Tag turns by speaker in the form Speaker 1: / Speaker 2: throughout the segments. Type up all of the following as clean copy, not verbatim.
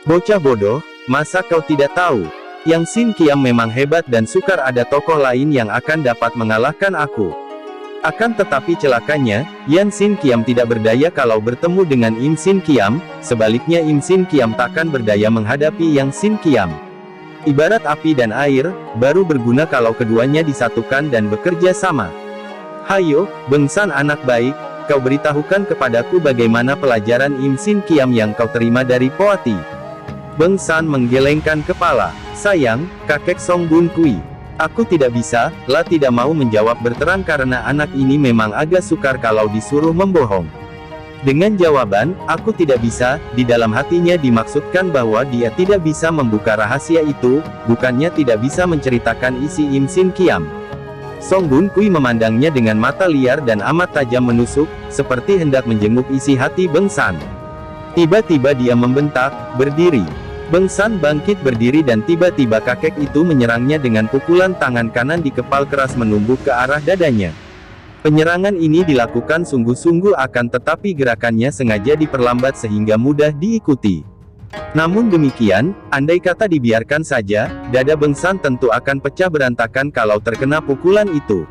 Speaker 1: Bocah bodoh, masa kau tidak tahu? Yang Sin Qiam memang hebat dan sukar ada tokoh lain yang akan dapat mengalahkan aku. Akan tetapi celakanya, Yan Sin Qiam tidak berdaya kalau bertemu dengan Im Sin Qiam, sebaliknya Im Sin Qiam takkan berdaya menghadapi Yang Sin Qiam. Ibarat api dan air, baru berguna kalau keduanya disatukan dan bekerja sama. Hayo, Beng San anak baik, kau beritahukan kepadaku bagaimana pelajaran Im Sin Qiam yang kau terima dari Poati. Beng San menggelengkan kepala. Sayang, kakek Song Bun Kui. Aku tidak bisa, lah tidak mau menjawab berterang karena anak ini memang agak sukar kalau disuruh membohong. Dengan jawaban, aku tidak bisa, di dalam hatinya dimaksudkan bahwa dia tidak bisa membuka rahasia itu, bukannya tidak bisa menceritakan isi Im Sin Qiam. Song Bun Kui memandangnya dengan mata liar dan amat tajam menusuk, seperti hendak menjenguk isi hati Beng San. Tiba-tiba dia membentak, berdiri. Beng San bangkit berdiri dan tiba-tiba kakek itu menyerangnya dengan pukulan tangan kanan di kepal keras menumbuk ke arah dadanya. Penyerangan ini dilakukan sungguh-sungguh akan tetapi gerakannya sengaja diperlambat sehingga mudah diikuti. Namun demikian, andai kata dibiarkan saja, dada Beng San tentu akan pecah berantakan kalau terkena pukulan itu.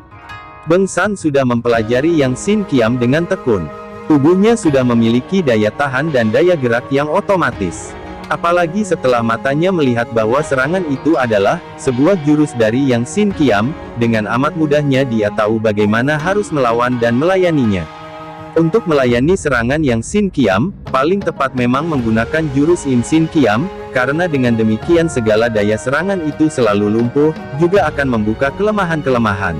Speaker 1: Beng San sudah mempelajari Yang Sin Qiam dengan tekun. Tubuhnya sudah memiliki daya tahan dan daya gerak yang otomatis. Apalagi setelah matanya melihat bahwa serangan itu adalah sebuah jurus dari Yang Sin Qiam, dengan amat mudahnya dia tahu bagaimana harus melawan dan melayaninya. Untuk melayani serangan Yang Sin Qiam, paling tepat memang menggunakan jurus Im Sin Qiam, karena dengan demikian segala daya serangan itu selalu lumpuh, juga akan membuka kelemahan-kelemahan.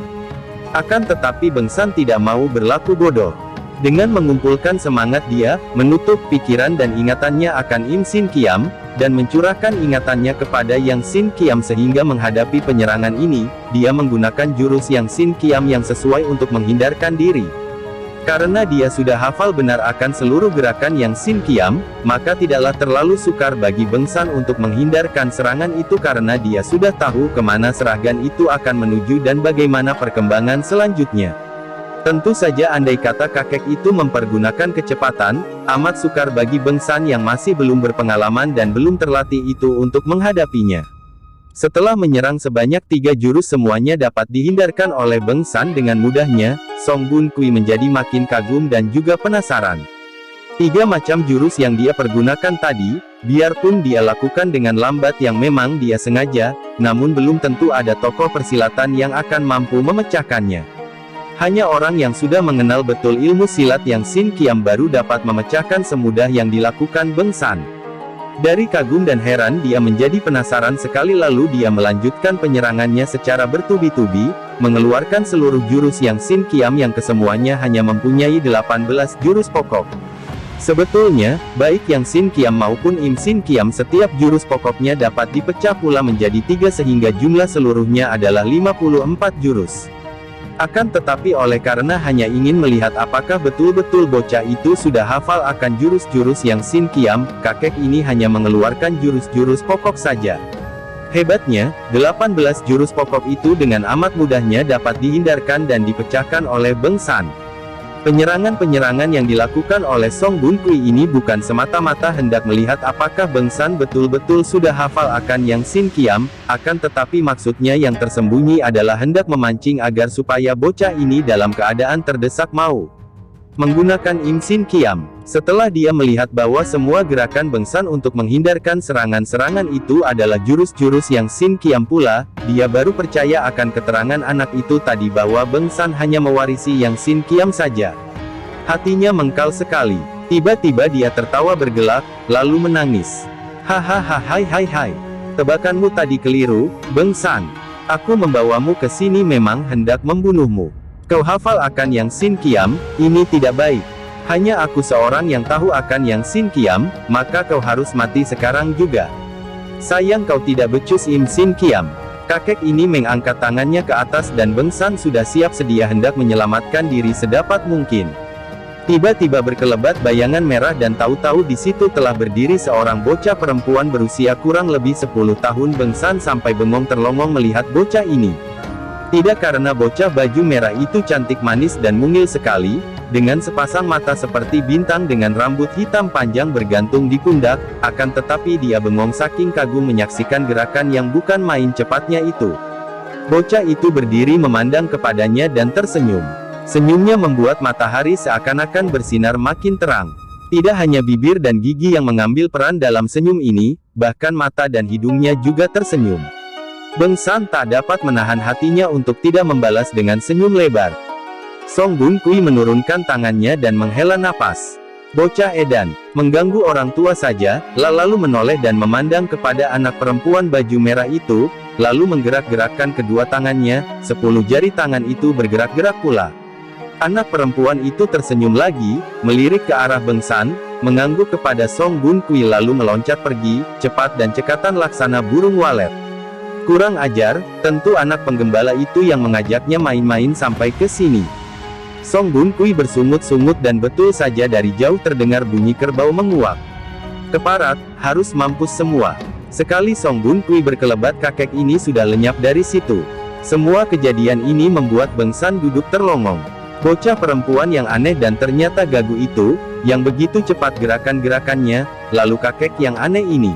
Speaker 1: Akan tetapi Beng San tidak mau berlaku bodoh. Dengan mengumpulkan semangat dia, menutup pikiran dan ingatannya akan Im Sin Qiam, dan mencurahkan ingatannya kepada Yang Sin Qiam sehingga menghadapi penyerangan ini, dia menggunakan jurus Yang Sin Qiam yang sesuai untuk menghindarkan diri. Karena dia sudah hafal benar akan seluruh gerakan Yang Sin Qiam, maka tidaklah terlalu sukar bagi Beng San untuk menghindarkan serangan itu karena dia sudah tahu kemana serangan itu akan menuju dan bagaimana perkembangan selanjutnya. Tentu saja andai kata kakek itu mempergunakan kecepatan, amat sukar bagi Beng San yang masih belum berpengalaman dan belum terlatih itu untuk menghadapinya. Setelah menyerang sebanyak 3 jurus semuanya dapat dihindarkan oleh Beng San dengan mudahnya, Song Bun Kui menjadi makin kagum dan juga penasaran. 3 macam jurus yang dia pergunakan tadi, biarpun dia lakukan dengan lambat yang memang dia sengaja, namun belum tentu ada tokoh persilatan yang akan mampu memecahkannya. Hanya orang yang sudah mengenal betul ilmu silat Yang Sin Qiam baru dapat memecahkan semudah yang dilakukan Beng San. Dari kagum dan heran dia menjadi penasaran sekali lalu dia melanjutkan penyerangannya secara bertubi-tubi, mengeluarkan seluruh jurus Yang Sin Qiam yang kesemuanya hanya mempunyai 18 jurus pokok. Sebetulnya, baik Yang Sin Qiam maupun Im Sin Qiam setiap jurus pokoknya dapat dipecah pula menjadi 3 sehingga jumlah seluruhnya adalah 54 jurus. Akan tetapi oleh karena hanya ingin melihat apakah betul-betul bocah itu sudah hafal akan jurus-jurus Yang Sin Qiam, kakek ini hanya mengeluarkan jurus-jurus pokok saja. Hebatnya, 18 jurus pokok itu dengan amat mudahnya dapat dihindarkan dan dipecahkan oleh Beng San. Penyerangan-penyerangan yang dilakukan oleh Song Bun Kui ini bukan semata-mata hendak melihat apakah Beng San betul-betul sudah hafal akan Yang Sin Qiam, akan tetapi maksudnya yang tersembunyi adalah hendak memancing agar supaya bocah ini dalam keadaan terdesak mau menggunakan Im Sin Qiam. Setelah dia melihat bahwa semua gerakan Beng San untuk menghindarkan serangan-serangan itu adalah jurus-jurus Yang Sin Qiam pula, dia baru percaya akan keterangan anak itu tadi bahwa Beng San hanya mewarisi Yang Sin Qiam saja. Hatinya mengkal sekali. Tiba-tiba dia tertawa bergelak, lalu menangis. Hahaha, hai. Tebakanmu tadi keliru, Beng San. Aku membawamu ke sini memang hendak membunuhmu. Kau hafal akan Yang Sin Qiam, ini tidak baik. Hanya aku seorang yang tahu akan Yang Sin Qiam, maka kau harus mati sekarang juga. Sayang kau tidak becus Im Sin Qiam. Kakek ini mengangkat tangannya ke atas dan Beng San sudah siap sedia hendak menyelamatkan diri sedapat mungkin. Tiba-tiba berkelebat bayangan merah dan tahu-tahu di situ telah berdiri seorang bocah perempuan berusia kurang lebih 10 tahun. Beng San sampai bengong terlongong melihat bocah ini. Tidak karena bocah baju merah itu cantik manis dan mungil sekali, dengan sepasang mata seperti bintang dengan rambut hitam panjang bergantung di pundak, akan tetapi dia bengong saking kagum menyaksikan gerakan yang bukan main cepatnya itu. Bocah itu berdiri memandang kepadanya dan tersenyum. Senyumnya membuat matahari seakan-akan bersinar makin terang. Tidak hanya bibir dan gigi yang mengambil peran dalam senyum ini, bahkan mata dan hidungnya juga tersenyum. Beng San tak dapat menahan hatinya untuk tidak membalas dengan senyum lebar. Song Bun Kui menurunkan tangannya dan menghela napas. Bocah edan, mengganggu orang tua saja, lalu menoleh dan memandang kepada anak perempuan baju merah itu, lalu menggerak-gerakkan kedua tangannya, 10 jari tangan itu bergerak-gerak pula. Anak perempuan itu tersenyum lagi, melirik ke arah Beng San, mengangguk kepada Song Bun Kui lalu meloncat pergi, cepat dan cekatan laksana burung walet. Kurang ajar, tentu anak penggembala itu yang mengajaknya main-main sampai ke sini. Song Bun Kui bersungut-sungut dan betul saja dari jauh terdengar bunyi kerbau menguak. Keparat, harus mampus semua. Sekali Song Bun Kui berkelebat kakek ini sudah lenyap dari situ. Semua kejadian ini membuat Beng San duduk terlongong. Bocah perempuan yang aneh dan ternyata gagu itu, yang begitu cepat gerakan-gerakannya, lalu kakek yang aneh ini.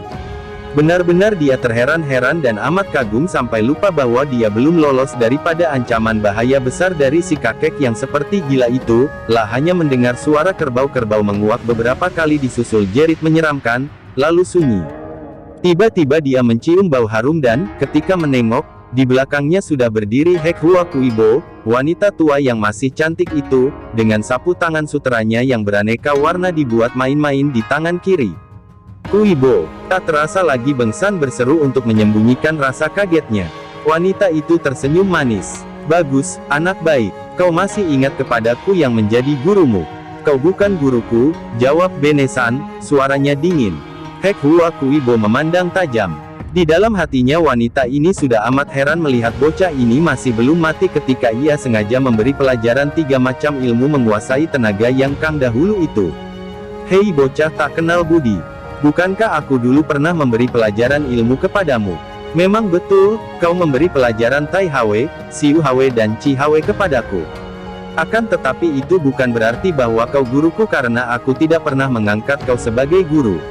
Speaker 1: Benar-benar dia terheran-heran dan amat kagum sampai lupa bahwa dia belum lolos daripada ancaman bahaya besar dari si kakek yang seperti gila itu, lah hanya mendengar suara kerbau-kerbau menguak beberapa kali disusul jerit menyeramkan, lalu sunyi. Tiba-tiba dia mencium bau harum dan, ketika menengok, di belakangnya sudah berdiri Hek Hua Kuibo, wanita tua yang masih cantik itu, dengan sapu tangan suteranya yang beraneka warna dibuat main-main di tangan kiri. Kuibo, tak terasa lagi Beng San berseru untuk menyembunyikan rasa kagetnya. Wanita itu tersenyum manis. Bagus, anak baik, kau masih ingat kepadaku yang menjadi gurumu. Kau bukan guruku, jawab Bene San, suaranya dingin. Hek Hua Kuibo memandang tajam. Di dalam hatinya wanita ini sudah amat heran melihat bocah ini masih belum mati ketika ia sengaja memberi pelajaran 3 macam ilmu menguasai tenaga yang kang dahulu itu. Hei bocah tak kenal budi. Bukankah aku dulu pernah memberi pelajaran ilmu kepadamu? Memang betul, kau memberi pelajaran Tai Hwe, Siu Hwe dan Chi Hwe kepadaku. Akan tetapi itu bukan berarti bahwa kau guruku karena aku tidak pernah mengangkat kau sebagai guru.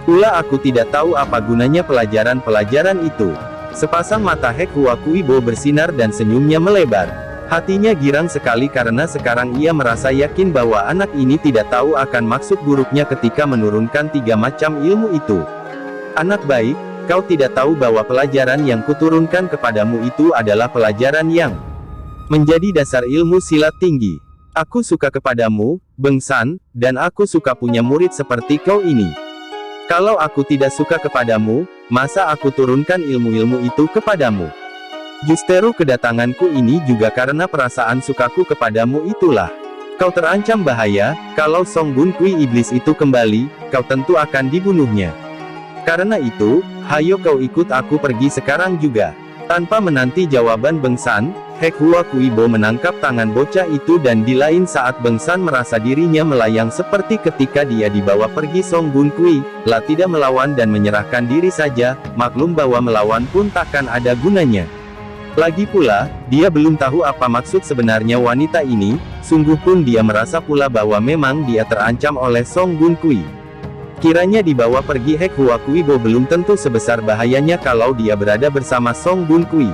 Speaker 1: Pula aku tidak tahu apa gunanya pelajaran-pelajaran itu. Sepasang mata Hek Hua Kuibo bersinar dan senyumnya melebar. Hatinya girang sekali karena sekarang ia merasa yakin bahwa anak ini tidak tahu akan maksud buruknya ketika menurunkan 3 macam ilmu itu. Anak baik, kau tidak tahu bahwa pelajaran yang kuturunkan kepadamu itu adalah pelajaran yang menjadi dasar ilmu silat tinggi. Aku suka kepadamu, Beng San, dan aku suka punya murid seperti kau ini. Kalau aku tidak suka kepadamu, masa aku turunkan ilmu-ilmu itu kepadamu? Justru kedatanganku ini juga karena perasaan sukaku kepadamu itulah. Kau terancam bahaya, kalau Song Bun Kui iblis itu kembali, kau tentu akan dibunuhnya. Karena itu, hayo kau ikut aku pergi sekarang juga. Tanpa menanti jawaban Beng San, Hek Hua Kuibo menangkap tangan bocah itu dan di lain saat Beng San merasa dirinya melayang seperti ketika dia dibawa pergi Song Bun Kui, lah tidak melawan dan menyerahkan diri saja, maklum bahwa melawan pun takkan ada gunanya. Lagi pula, dia belum tahu apa maksud sebenarnya wanita ini, sungguh pun dia merasa pula bahwa memang dia terancam oleh Song Bun Kui. Kiranya dibawa pergi Hek Hua Kuibo belum tentu sebesar bahayanya kalau dia berada bersama Song Bun Kui.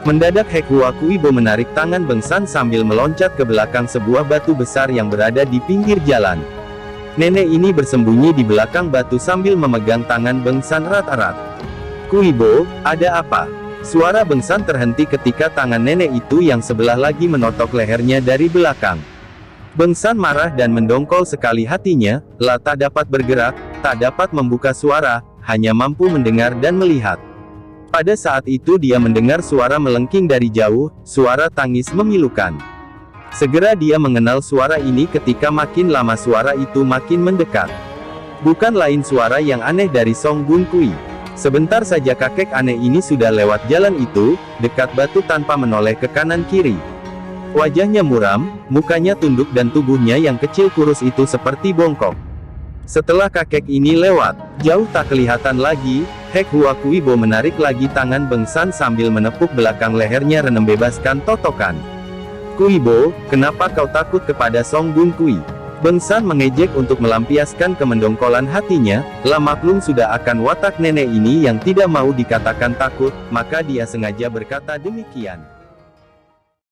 Speaker 1: Mendadak Hek Hua Kuibo menarik tangan Beng San sambil meloncat ke belakang sebuah batu besar yang berada di pinggir jalan. Nenek ini bersembunyi di belakang batu sambil memegang tangan Beng San erat-erat. Kuibo, ada apa? Suara Beng San terhenti ketika tangan nenek itu yang sebelah lagi menotok lehernya dari belakang. Beng San marah dan mendongkol sekali hatinya, lah tak dapat bergerak, tak dapat membuka suara, hanya mampu mendengar dan melihat. Pada saat itu dia mendengar suara melengking dari jauh, suara tangis memilukan. Segera dia mengenal suara ini ketika makin lama suara itu makin mendekat. Bukan lain suara yang aneh dari Song Bun Kui. Sebentar saja kakek aneh ini sudah lewat jalan itu, dekat batu tanpa menoleh ke kanan kiri. Wajahnya muram, mukanya tunduk dan tubuhnya yang kecil kurus itu seperti bongkok. Setelah kakek ini lewat, jauh tak kelihatan lagi, Hek Hua Kuibo menarik lagi tangan Beng San sambil menepuk belakang lehernya dan membebaskan totokan. Kui Bo, kenapa kau takut kepada Song Bun Kui? Beng San mengejek untuk melampiaskan kemendongkolan hatinya. Lah maklum sudah akan watak nenek ini yang tidak mau dikatakan takut, maka dia sengaja berkata demikian.